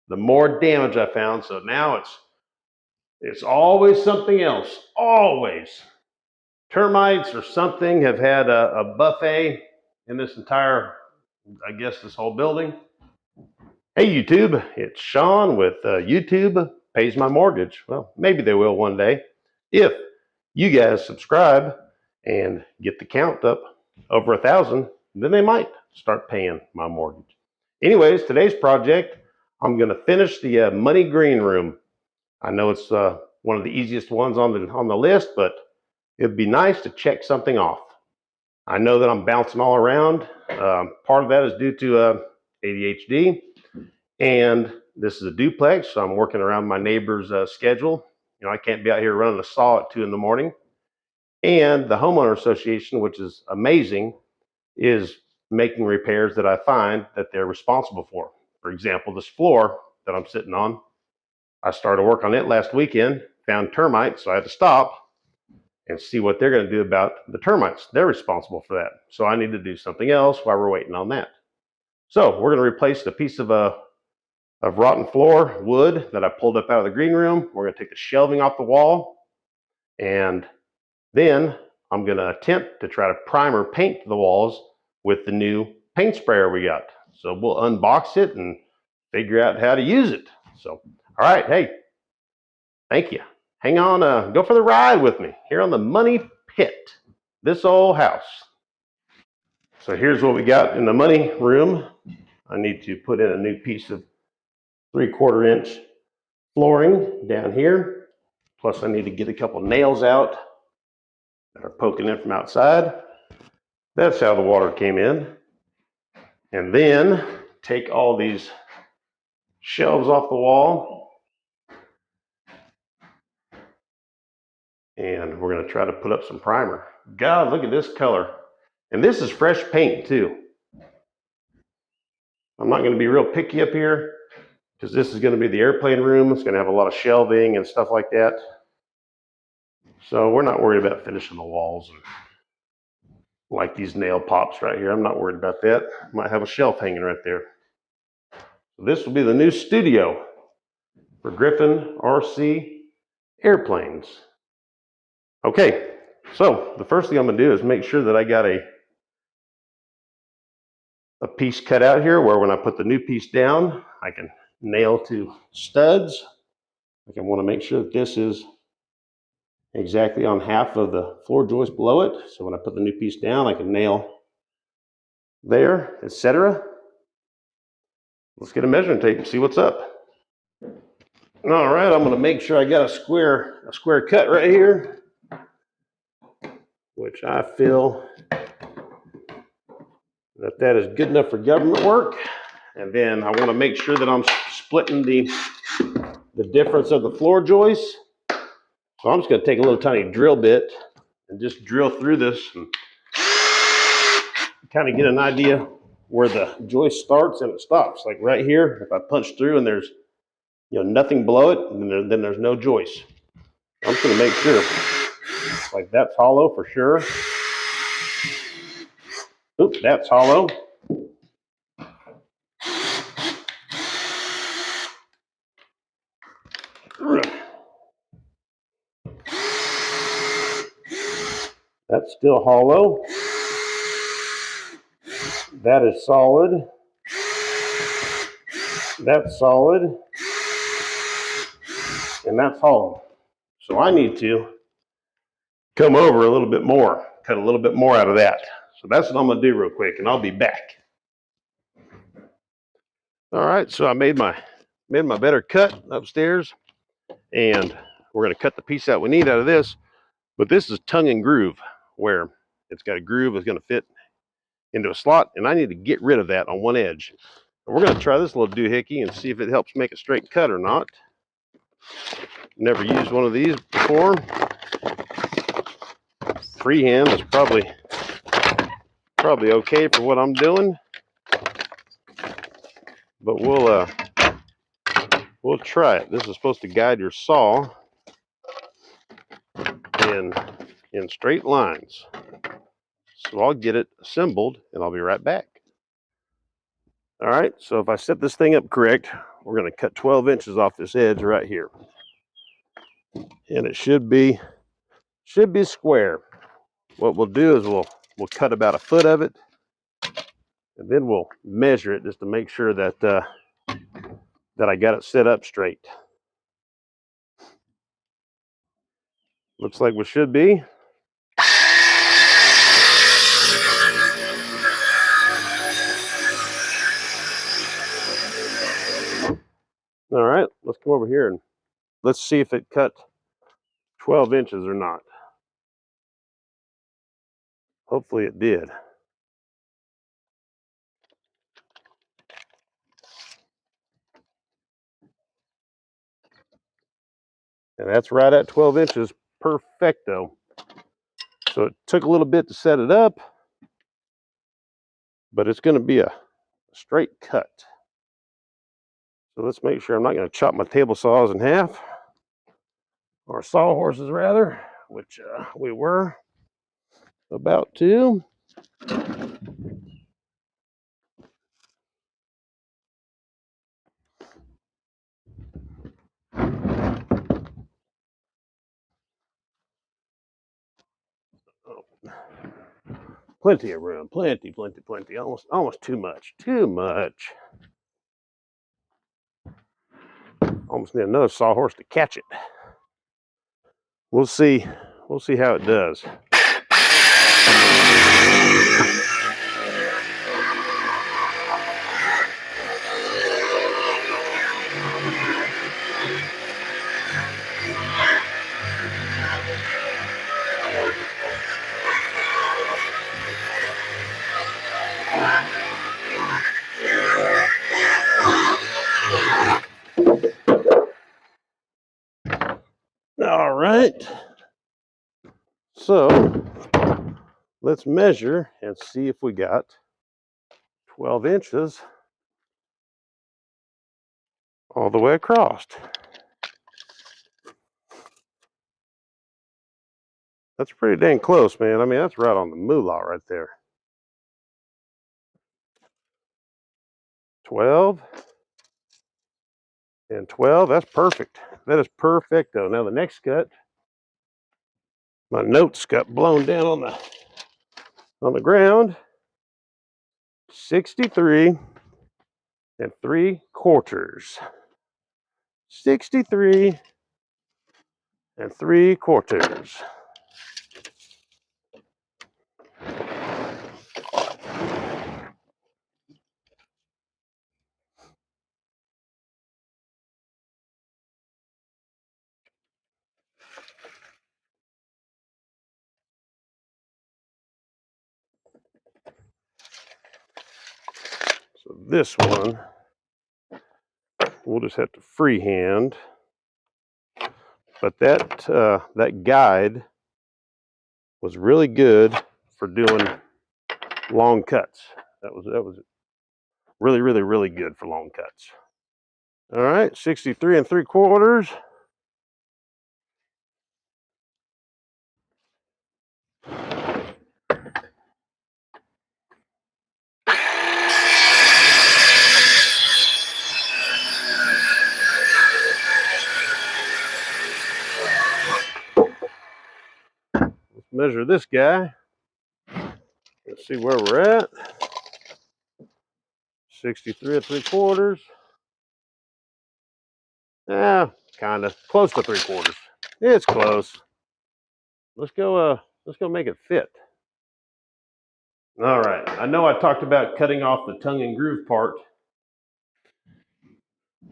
the more damage I found. So now it's always something else. Always. Termites or something have had a buffet in this entire, I guess, this whole building. Hey YouTube, it's Sean with YouTube Pays My Mortgage. Well, maybe they will one day. If you guys subscribe and get the count up over 1,000, then they might start paying my mortgage. Anyways, today's project, I'm going to finish the money green room. I know it's one of the easiest ones on the list, but it'd be nice to check something off. I know that I'm bouncing all around. Part of that is due to ADHD. And this is a duplex, so I'm working around my neighbor's schedule. You know, I can't be out here running a saw at 2 in the morning. And the homeowner association, which is amazing, is making repairs that I find that they're responsible for. For example, this floor that I'm sitting on, I started work on it last weekend, found termites, so I had to stop and see what they're going to do about the termites. They're responsible for that. So I need to do something else while we're waiting on that. So we're going to replace the piece of rotten floor wood that I pulled up out of the green room. We're going to take the shelving off the wall, and then I'm going to attempt to try to primer paint the walls with the new paint sprayer we got. So we'll unbox it and figure out how to use it. So, all right, hey, thank you. Hang on, go for the ride with me here on the Money Pit, this old house. So here's what we got in the money room. I need to put in a new piece of 3/4 inch flooring down here. Plus I need to get a couple nails out that are poking in from outside. That's how the water came in. And then take all these shelves off the wall. And we're going to try to put up some primer. God, look at this color. And this is fresh paint too. I'm not going to be real picky up here because this is going to be the airplane room. It's going to have a lot of shelving and stuff like that. So we're not worried about finishing the walls and like these nail pops right here. I'm not worried about that. Might have a shelf hanging right there. So this will be the new studio for Griffin RC airplanes. Okay, so the first thing I'm going to do is make sure that I got a piece cut out here where when I put the new piece down, I can nail to studs. I want to make sure that this is exactly on half of the floor joist below it. So when I put the new piece down, I can nail there, etc. Let's get a measuring tape and see what's up. All right, I'm going to make sure I got a square cut right here, which I feel that is good enough for government work. And then I want to make sure that I'm splitting the difference of the floor joists. So I'm just going to take a little tiny drill bit and just drill through this and kind of get an idea where the joist starts and it stops. Like right here, if I punch through and there's nothing below it, then there's no joist. I'm just going to make sure, like that's hollow for sure. Oops, that's hollow. That's still hollow. That is solid. That's solid. And that's hollow. So I need to come over a little bit more, cut a little bit more out of that. So that's what I'm going to do real quick, and I'll be back. All right, so I made my better cut upstairs, and we're going to cut the piece out we need out of this. But this is tongue and groove, where it's got a groove that's going to fit into a slot, and I need to get rid of that on one edge. And we're going to try this little doohickey and see if it helps make a straight cut or not. Never used one of these before. Freehand is probably okay for what I'm doing, but we'll try it. This is supposed to guide your saw in straight lines. So I'll get it assembled and I'll be right back. All right, so if I set this thing up correct, we're going to cut 12 inches off this edge right here. And it should be square. What we'll do is we'll cut about a foot of it, and then we'll measure it just to make sure that that I got it set up straight. Looks like we should be. All right, let's come over here and let's see if it cut 12 inches or not. Hopefully it did. And that's right at 12 inches, perfecto. So it took a little bit to set it up, but it's going to be a straight cut. So let's make sure I'm not going to chop my table saws in half, or sawhorses rather, which we were about to. Oh. Plenty of room, plenty. Almost too much. Almost need another sawhorse to catch it. We'll see how it does. All right. So let's measure and see if we got 12 inches all the way across. That's pretty dang close, man. I mean, that's right on the moolah right there. 12 and 12, that's perfect. That is perfecto. Now the next cut, my notes got blown down on the ground. 63 3/4. 63 3/4. So this one, we'll just have to freehand. But that guide was really good for doing long cuts. That was really good for long cuts. All right, 63 3/4. Let's measure this guy. Let's see where we're at. 63 3/4. Yeah, kind of close to 3/4. It's close. Let's go make it fit. All right. I know I talked about cutting off the tongue and groove part,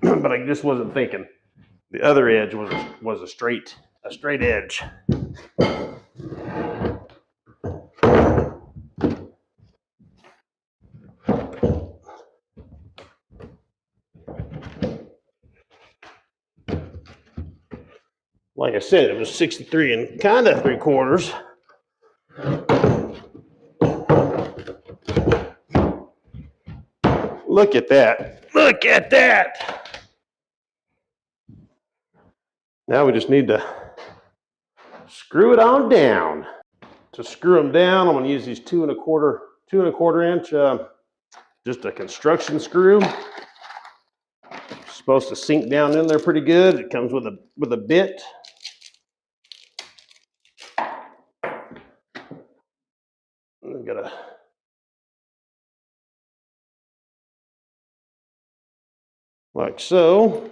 but I just wasn't thinking. The other edge was a straight edge. Like I said, it was 63 and kind of 3/4. Look at that. Look at that. Now we just need to screw it on down. To screw them down, I'm going to use these 2 1/4 inch, just a construction screw. supposed to sink down in there pretty good. It comes with a bit. I've got like so.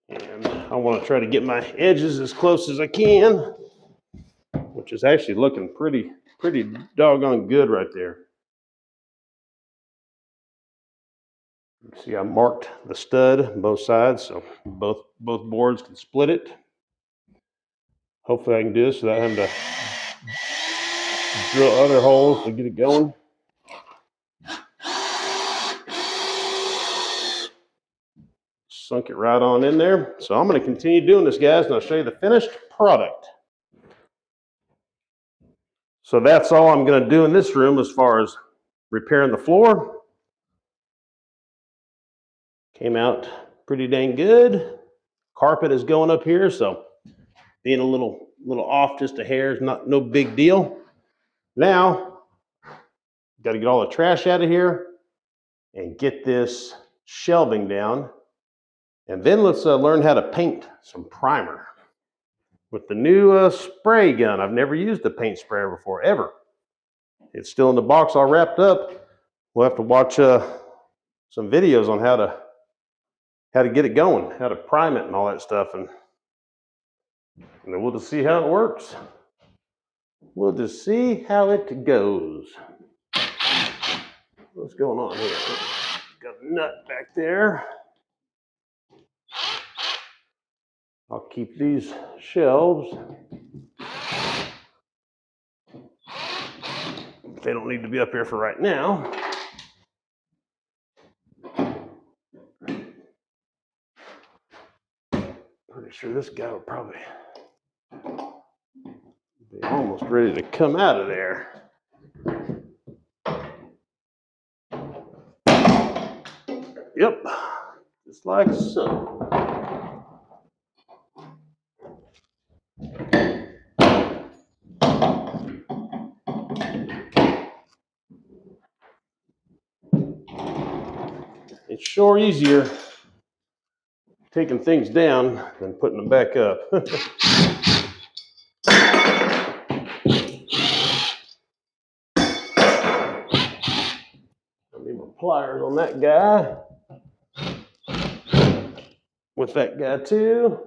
And I want to try to get my edges as close as I can, which is actually looking pretty doggone good right there. See, I marked the stud on both sides, so both boards can split it. Hopefully I can do this without having to drill other holes to get it going. Sunk it right on in there. So I'm going to continue doing this, guys, and I'll show you the finished product. So that's all I'm going to do in this room as far as repairing the floor. Came out pretty dang good. Carpet is going up here, so being a little off just a hair is no big deal. Now, got to get all the trash out of here and get this shelving down. And then let's learn how to paint some primer with the new spray gun. I've never used a paint sprayer before, ever. It's still in the box all wrapped up. We'll have to watch some videos on how to get it going, how to prime it and all that stuff. And then we'll just see how it works. We'll just see how it goes. What's going on here? Got a nut back there. I'll keep these shelves. They don't need to be up here for right now. Pretty sure this guy will probably be almost ready to come out of there. Yep, just like so. It's sure easier taking things down than putting them back up. I need my pliers on that guy. With that guy too.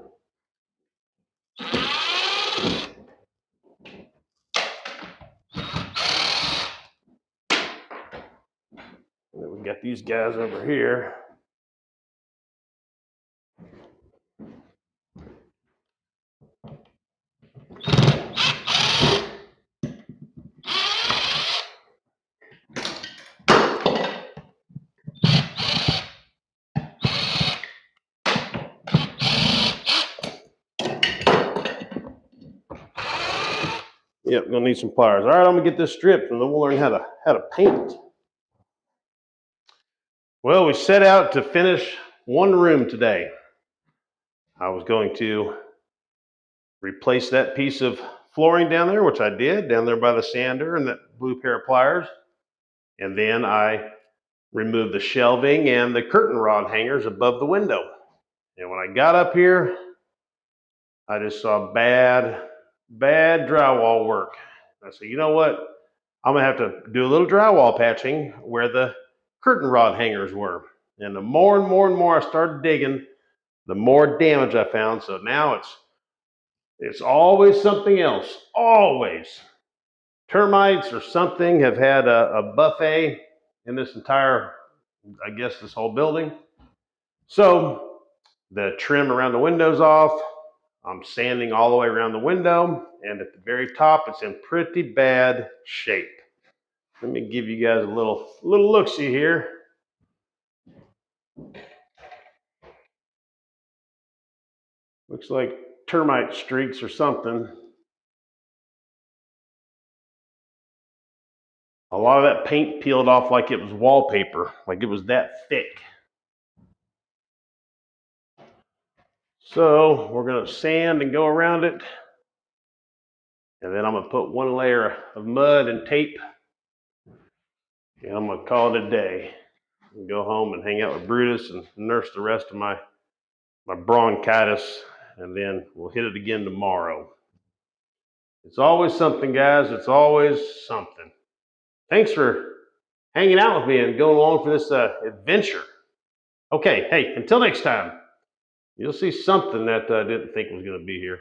And then we got these guys over here. Yep, gonna need some pliers. All right, I'm gonna get this stripped and then we'll learn how to paint. Well, we set out to finish one room today. I was going to replace that piece of flooring down there, which I did, down there by the sander and that blue pair of pliers. And then I removed the shelving and the curtain rod hangers above the window. And when I got up here, I just saw bad drywall work. I said, you know what? I'm gonna have to do a little drywall patching where the curtain rod hangers were. And the more and more I started digging, the more damage I found. So now it's always something else, always. Termites or something have had a buffet in this entire, I guess, this whole building. So the trim around the window's off. I'm sanding all the way around the window, and at the very top, it's in pretty bad shape. Let me give you guys a little look-see here. Looks like termite streaks or something. A lot of that paint peeled off like it was wallpaper, like it was that thick. So we're gonna sand and go around it. And then I'm gonna put one layer of mud and tape Yeah, I'm gonna call it a day and go home and hang out with Brutus and nurse the rest of my bronchitis, and then we'll hit it again tomorrow. It's always something, guys. It's always something. Thanks for hanging out with me and going along for this adventure. Okay, hey, until next time, you'll see something that I didn't think was going to be here.